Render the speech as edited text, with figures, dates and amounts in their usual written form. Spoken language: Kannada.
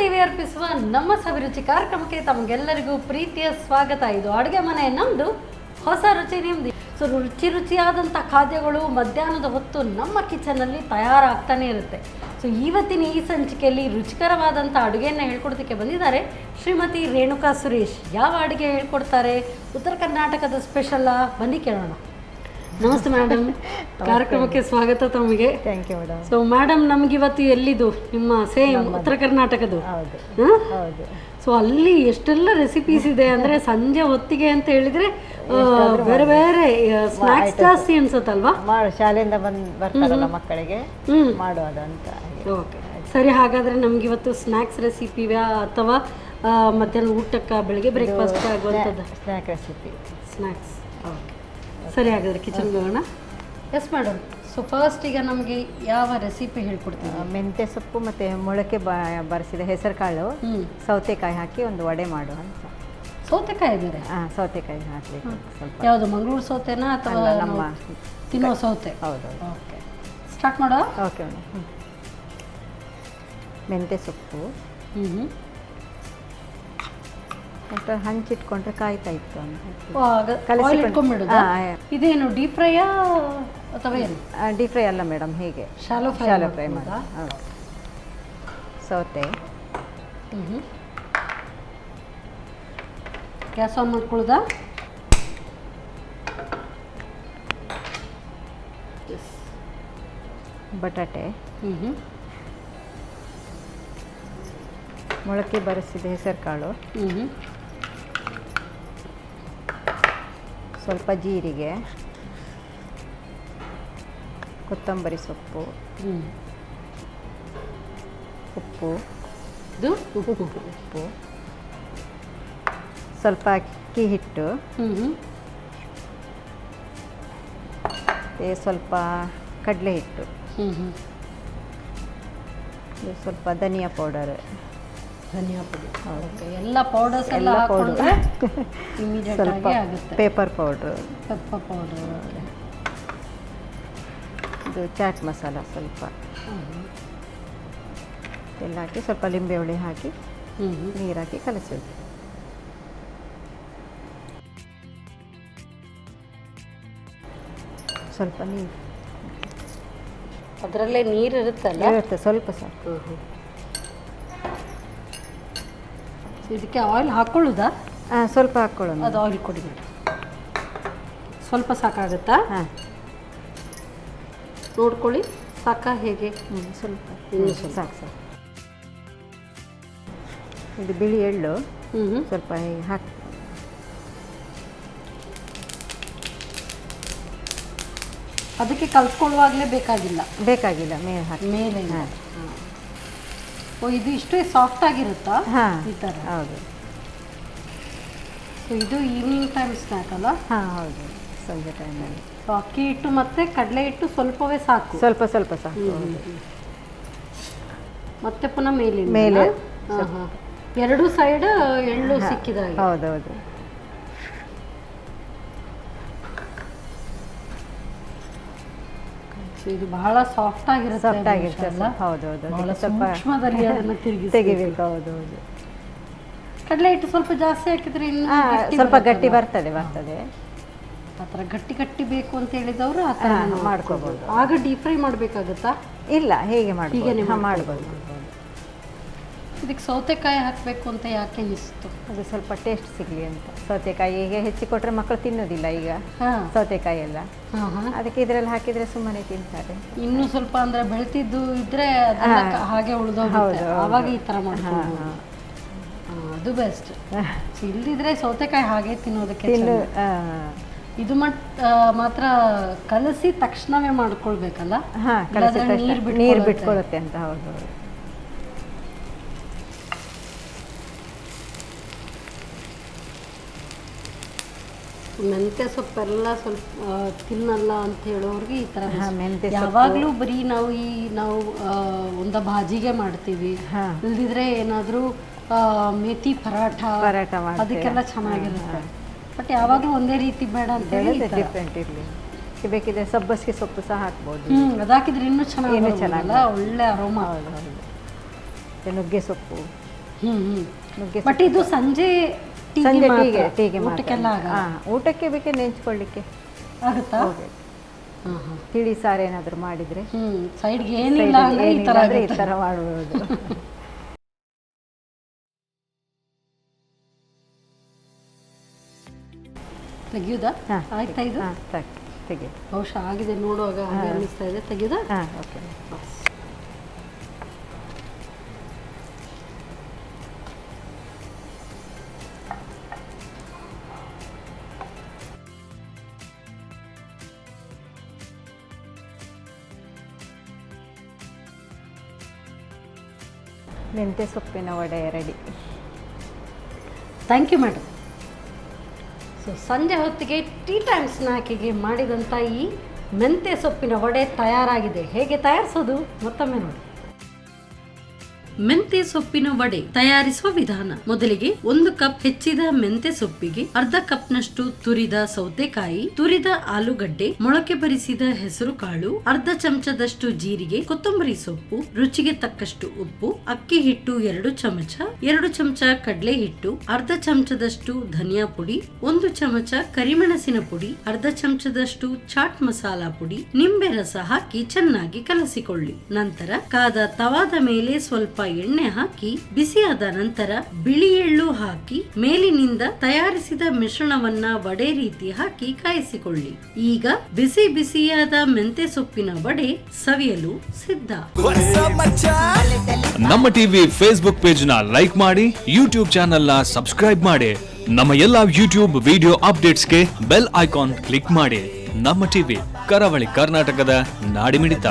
ಟಿವಿ ಅರ್ಪಿಸುವ ನಮ್ಮ ಸವಿರುಚಿ ಕಾರ್ಯಕ್ರಮಕ್ಕೆ ತಮಗೆಲ್ಲರಿಗೂ ಪ್ರೀತಿಯ ಸ್ವಾಗತ. ಇದು ಅಡುಗೆ ಮನೆ ನಮ್ಮದು, ಹೊಸ ರುಚಿ ನಿಮ್ಮದು. ಸೊ ರುಚಿಯಾದಂಥ ಖಾದ್ಯಗಳು ಮಧ್ಯಾಹ್ನದ ಹೊತ್ತು ನಮ್ಮ ಕಿಚನಲ್ಲಿ ತಯಾರಾಗ್ತಾನೆ ಇರುತ್ತೆ. ಸೊ ಇವತ್ತಿನ ಈ ಸಂಚಿಕೆಯಲ್ಲಿ ರುಚಿಕರವಾದಂಥ ಅಡುಗೆಯನ್ನು ಹೇಳ್ಕೊಡೋದಕ್ಕೆ ಬಂದಿದ್ದಾರೆ ಶ್ರೀಮತಿ ರೇಣುಕಾ ಸುರೇಶ್. ಯಾವ ಅಡುಗೆ ಹೇಳ್ಕೊಡ್ತಾರೆ? ಉತ್ತರ ಕರ್ನಾಟಕದ ಸ್ಪೆಷಲ್ಲ, ಬನ್ನಿ ಕೇಳೋಣ. ನಮಸ್ತೆ ಮೇಡಮ್, ಕಾರ್ಯಕ್ರಮಕ್ಕೆ ಸ್ವಾಗತ ತಮಗೆ. Thank you madam. So madam, ನಮಗಿವತ್ತು ಎಲ್ಲಿದು ನಿಮ್ಮ ಸೇಮ್ ಉತ್ತರ ಕರ್ನಾಟಕದು? ಹೌದು. ಸೊ ಅಲ್ಲಿ ಎಷ್ಟೆಲ್ಲ ರೆಸಿಪೀಸ್ ಇದೆ ಅಂದರೆ ಸಂಜೆ ಹೊತ್ತಿಗೆ ಅಂತ ಹೇಳಿದರೆ ಬೇರೆ ಬೇರೆ ಸ್ನ್ಯಾಕ್ಸ್ ಜಾಸ್ತಿ ಅನ್ಸುತ್ತಲ್ವಾ? ಶಾಲೆಯಿಂದ ಬರ್ತಾರಲ್ಲ ಮಕ್ಕಳಿಗೆ ಮಾಡೋದಂತ. ಓಕೆ, ಸರಿ. ಹಾಗಾದರೆ ನಮಗಿವತ್ತು ಸ್ನ್ಯಾಕ್ಸ್ ರೆಸಿಪಿವ್ಯಾ ಅಥವಾ ಮಧ್ಯಾಹ್ನ ಊಟಕ್ಕೆ ಬೆಳಿಗ್ಗೆ ಬ್ರೇಕ್ಫಾಸ್ಟ್ ಆಗುವಂಥದ್ದು? Snack recipe, snacks. ಓಕೆ, ಸರಿ. ಹಾಗಾದರೆ ಕಿಚನ್ಗೆ ಹೋಗೋಣ. Yes madam. ಸೊ ಫಸ್ಟ್ ಈಗ ನಮಗೆ ಯಾವ ರೆಸಿಪಿ ಹೇಳ್ಕೊಡ್ತೀವಿ? ಮೆಂತ್ಯ ಸೊಪ್ಪು ಮತ್ತು ಮೊಳಕೆ ಬರೆಸಿದ ಹೆಸರು ಕಾಳು, ಸೌತೆಕಾಯಿ ಹಾಕಿ ಒಂದು ವಡೆ ಮಾಡು ಅಂತ. ಸೌತೆಕಾಯಿ ಇದ್ದಾರೆ? ಸೌತೆಕಾಯಿ ಹಾಕಬೇಕು ಸ್ವಲ್ಪ. ಯಾವುದು, ಮಂಗಳೂರು ಸೌತೆನಾ ಅಥವಾ ನಮ್ಮ ತಿನ್ನೋ ಸೌತೆ? ಹೌದು. ಓಕೆ, ಸ್ಟಾರ್ಟ್ ಮಾಡೋ. Okay madam. ಮೆಂತ್ಯ ಸೊಪ್ಪು ಮತ್ತು ಹಂಚಿಟ್ಕೊಂಡ್ರೆ ಕಾಯ್ತಾ ಇತ್ತು ಅಂತ ಇಟ್ಕೊಂಡ್ಬಿಡೋದು. ಇದೇನು ಡೀಪ್ ಫ್ರೈಯಾ ಅಥವಾ ಏನು? ಡೀಪ್ ಫ್ರೈ ಅಲ್ಲ ಮೇಡಮ್, ಹೀಗೆ ಶಾಲೋ ಫ್ರೈ ಮಾಡಿ. ಸೌತೆ ಗ್ಯಾಸ್ ಆನ್ ಮಾಡ್ಕೊಳ್ಳೋದಾ? ಬಟಾಟೆ, ಮೊಳಕೆ ಬರೆಸಿದ ಹೆಸರು ಕಾಳು, ಸ್ವಲ್ಪ ಜೀರಿಗೆ, ಕೊತ್ತಂಬರಿ ಸೊಪ್ಪು, ಉಪ್ಪು, ಸ್ವಲ್ಪ ಅಕ್ಕಿ ಹಿಟ್ಟು, ಸ್ವಲ್ಪ ಕಡಲೆ ಹಿಟ್ಟು, ಸ್ವಲ್ಪ ಧನಿಯಾ ಪೌಡರ್. ಧನಿಯಾ ಪುಡಿ. ಓಕೆ, ಎಲ್ಲ ಪೌಡರ್ಸ್ ಎಲ್ಲ ಹಾಕೊಂಡ್ರೆ ಇಮಿಡಿಯೇಟ್ ಆಗಿ ಆಗುತ್ತೆ. ಪೇಪರ್ ಪೌಡ್ರು, ಪೆಪ್ಪರ್ ಪೌಡರ್, ಇದು ಚಾಟ್ ಮಸಾಲ ಸ್ವಲ್ಪ ಎಲ್ಲ ಹಾಕಿ, ಸ್ವಲ್ಪ ಲಿಂಬೆ ಹುಳಿ ಹಾಕಿ ನೀರು ಹಾಕಿ ಕಲಸೋದು. ಸ್ವಲ್ಪ ನೀರು, ಅದರಲ್ಲೇ ನೀರು ಇರುತ್ತಲ್ಲ? ಇರುತ್ತೆ, ಸ್ವಲ್ಪ ಸಾಕು. ಇದಕ್ಕೆ ಆಯಿಲ್ ಹಾಕೊಳ್ಳೋದಾ? ಸ್ವಲ್ಪ ಹಾಕ್ಕೊಳ್ಳೋಣ. ಅದು ಆಯಿಲ್ ಕೊಡಿ ಮೇಡಮ್. ಸ್ವಲ್ಪ ಸಾಕಾಗುತ್ತಾ? ನೋಡ್ಕೊಳ್ಳಿ, ಸಾಕಾ ಹೇಗೆ? ಸ್ವಲ್ಪ ಸಾಕು ಸಾಕು. ಇದು ಬಿಳಿ ಎಳ್ಳು ಸ್ವಲ್ಪ ಹಾಕಿ. ಅದಕ್ಕೆ ಕಲ್ಸ್ಕೊಳ್ಳುವಾಗಲೇ ಬೇಕಾಗಿಲ್ಲ ಮೇಲೆ ಹಾಕಿ. ಮೇಲೆ. ಓ, ಇದು ಇಷ್ಟೇ ಸಾಫ್ಟ್ ಆಗಿರುತ್ತಾ? ಈ ಥರ. ಹೌದು. ಸೊ ಇದು ಈವ್ನಿಂಗ್ ಟೈಮ್ ಸ್ನ್ಯಾಕ್ ಅಲ್ಲ? ಹೌದು, ಸಂಜೆ ಟೈಮಲ್ಲಿ. ಸೊ ಅಕ್ಕಿ ಹಿಟ್ಟು ಮತ್ತು ಕಡಲೆ ಹಿಟ್ಟು ಸ್ವಲ್ಪವೇ ಸಾಕು? ಸ್ವಲ್ಪ ಸಾಕು. ಮತ್ತೆ ಪುನಃ ಮೇಲೆ ಎರಡು ಸೈಡ್ ಎಳ್ಳು ಸಿಕ್ಕಿದಾಗ. ಹೌದೌದು. ಇದು ಬಹಳ ಸಾಫ್ಟ್ ಆಗಿರುತ್ತೆ. ಹೌದೌದು. ಸೂಕ್ಷ್ಮದಲ್ಲಿ ಅದನ್ನು ತೆಗಿಬೇಕು. ಹೌದೌದು. ಕಡಲೆ ಹಿಟ್ಟು ಸ್ವಲ್ಪ ಜಾಸ್ತಿ ಹಾಕಿದ್ರೆ ಇನ್ನು ಸ್ವಲ್ಪ ಗಟ್ಟಿ ಬರ್ತದೆ. ಆ ಥರ ಗಟ್ಟಿ ಬೇಕು ಅಂತ ಹೇಳಿದವರು ಆ ಥರ ಮಾಡ್ಕೋಬೋದು. ಆಗ ಡೀಪ್ ಫ್ರೈ ಮಾಡಬೇಕಾಗುತ್ತಾ? ಇಲ್ಲ, ಹೇಗೆ ಮಾಡ್ಬೋದು. ಇದಕ್ಕೆ ಸೌತೆಕಾಯಿ ಹಾಕಬೇಕು ಅಂತ ಯಾಕೆ ಅನಿಸ್ತು? ಅದು ಸ್ವಲ್ಪ ಟೇಸ್ಟ್ ಸಿಗಲಿ ಅಂತ. ಸೌತೆಕಾಯಿ ಈಗ ಹೆಚ್ಚಿಕೊಟ್ರೆ ಮಕ್ಕಳು ತಿನ್ನೋದಿಲ್ಲ ಈಗ ಸೌತೆಕಾಯಿ ಎಲ್ಲ. ಅದಕ್ಕೆ ಇದರಲ್ಲಿ ಹಾಕಿದರೆ ಸುಮ್ಮನೆ ತಿಂತಾರೆ. ಇನ್ನೂ ಸ್ವಲ್ಪ ಅಂದರೆ ಬೆಳ್ತಿದ್ದು ಇದ್ರೆ ಹಾಗೆ ಉಳಿದೋಗುತ್ತೆ, ಆವಾಗ ಈ ಥರ ಮಾಡ್ಕೊಂಡು ಅದು ಬೆಸ್ಟ್. ಇಲ್ಲದಿದ್ರೆ ಸೌತೆಕಾಯಿ ಹಾಗೆ ತಿನ್ನೋದಕ್ಕೆ. ಇದು ಮಾತ್ರ ಕಲಸಿ ತಕ್ಷಣವೇ ಮಾಡ್ಕೊಳ್ಬೇಕಲ್ಲ? ನೀರು ಬಿಟ್ಕೊಳ್ಳುತ್ತೆ ಅಂತ. ಹೌದು. ಮೆಂತ್ಯ ಸೊಪ್ಪೆಲ್ಲ ಸ್ವಲ್ಪ ತಿನ್ನಲ್ಲ ಅಂತ ಹೇಳೋರಿಗೆ ಈ ಥರ ಯಾವಾಗಲೂ ಬರೀ ನಾವು ಒಂದು ಭಾಜಿಗೆ ಮಾಡ್ತೀವಿ, ಇಲ್ದಿದ್ರೆ ಏನಾದರೂ ಮೇಥಿ ಪರಾಠ ಅದಕ್ಕೆಲ್ಲ ಚೆನ್ನಾಗಿರುತ್ತೆ. ಬಟ್ ಯಾವಾಗಲೂ ಒಂದೇ ರೀತಿ ಬೇಡ ಅಂತ ಹೇಳಿ ಡಿಫ್ರೆಂಟ್ ಇರಲಿ. ಬೇಕಿದ್ರೆ ಸಬ್ಬಸಿಗೆ ಸೊಪ್ಪು ಸಹ ಹಾಕ್ಬೋದು. ಅದು ಹಾಕಿದ್ರೆ ಇನ್ನೂ ಚೆನ್ನಾಗಿ, ಒಳ್ಳೆ ಅರೋಮಾ. ನುಗ್ಗೆ ಸೊಪ್ಪು, ನುಗ್ಗೆ ಬಟ್ ಇದು ಸಂಜೆ ಸಂಜೆ ಟೀಗೆ ಊಟಕ್ಕೆಲ್ಲ ಊಟಕ್ಕೆ ಬೇಕೆ ನೆಂಚ್ಕೊಳ್ಳಿಕ್ಕೆ ಆಗುತ್ತಾ? ತಿಳಿ ಸಾರು ಏನಾದರೂ ಮಾಡಿದರೆ ಸೈಡ್ಗೆ ಏನಿಲ್ಲ ಅಂದ್ರೆ ಈ ಥರ ಮಾಡ್ಬೋದು. ತೆಗಿಯುದಾ? ಆಯ್ತಾ ಇದು? ತೆಗಿ. ಬಹುಶಃ ಆಗಿದೆ ನೋಡುವಾಗ ಅನ್ನಿಸ್ತಾ ಇದೆ. ತೆಗಿಯುದಾ? ಓಕೆ. ಮೆಂತ್ಯ ಸೊಪ್ಪಿನ vada ready. Thank you madam. So ಸಂಜೆ ಹೊತ್ತಿಗೆ ಟೀ ಟೈಮ್ ಸ್ನ್ಯಾಕಿಗೆ ಮಾಡಿದಂಥ ಈ ಮೆಂತ್ಯ ಸೊಪ್ಪಿನ ವಡೆ ತಯಾರಾಗಿದೆ. ಹೇಗೆ ತಯಾರಿಸೋದು ಮತ್ತೊಮ್ಮೆ ನೋಡಿ. ಮೆಂತ್ಯ ಸೊಪ್ಪಿನ ವಡೆ ತಯಾರಿಸುವ ವಿಧಾನ. ಮೊದಲಿಗೆ 1 ಕಪ್ ಹೆಚ್ಚಿದ ಮೆಂತ್ಯ ಸೊಪ್ಪಿಗೆ ಅರ್ಧ ಕಪ್ನಷ್ಟು ತುರಿದ ಸೌತೆಕಾಯಿ, ತುರಿದ ಆಲೂಗಡ್ಡೆ, ಮೊಳಕೆ ಬರಿಸಿದ ಹೆಸರು ಕಾಳು, ಅರ್ಧ ಚಮಚದಷ್ಟು ಜೀರಿಗೆ, ಕೊತ್ತಂಬರಿ ಸೊಪ್ಪು, ರುಚಿಗೆ ತಕ್ಕಷ್ಟು ಉಪ್ಪು, ಅಕ್ಕಿ ಹಿಟ್ಟು 2 ಚಮಚ, 2 ಚಮಚ ಕಡಲೆ ಹಿಟ್ಟು, ಅರ್ಧ ಚಮಚದಷ್ಟು ಧನಿಯಾ ಪುಡಿ, 1 ಚಮಚ ಕರಿಮೆಣಸಿನ ಪುಡಿ, ಅರ್ಧ ಚಮಚದಷ್ಟು ಚಾಟ್ ಮಸಾಲಾ ಪುಡಿ, ನಿಂಬೆ ರಸ ಹಾಕಿ ಚೆನ್ನಾಗಿ ಕಲಸಿಕೊಳ್ಳಿ. ನಂತರ ಕಾದ ತವಾದ ಮೇಲೆ ಸ್ವಲ್ಪ ಎಣ್ಣೆ ಹಾಕಿ ಬಿಸಿಯಾದ ನಂತರ ಬಿಳಿ ಎಳ್ಳು ಹಾಕಿ ಮೇಲಿನಿಂದ ತಯಾರಿಸಿದ ಮಿಶ್ರಣವನ್ನ ವಡೆ ರೀತಿ ಹಾಕಿ ಕಾಯಿಸಿಕೊಳ್ಳಿ. ಈಗ ಬಿಸಿ ಬಿಸಿಯಾದ ಮೆಂತ್ಯ ಸೊಪ್ಪಿನ ವಡೆ ಸವಿಯಲು ಸಿದ್ಧ. ನಮ್ಮ ಟಿವಿ ಫೇಸ್ಬುಕ್ ಪೇಜ್ ನ ಲೈಕ್ ಮಾಡಿ, ಯೂಟ್ಯೂಬ್ ಚಾನೆಲ್ ನ ಸಬ್ಸ್ಕ್ರೈಬ್ ಮಾಡಿ, ನಮ್ಮ ಎಲ್ಲಾ ಯೂಟ್ಯೂಬ್ ವಿಡಿಯೋ ಅಪ್ಡೇಟ್ಸ್ಗೆ ಬೆಲ್ ಐಕಾನ್ ಕ್ಲಿಕ್ ಮಾಡಿ. ನಮ್ಮ ಟಿವಿ, ಕರಾವಳಿ ಕರ್ನಾಟಕದ ನಾಡಿಮಿಡಿತ.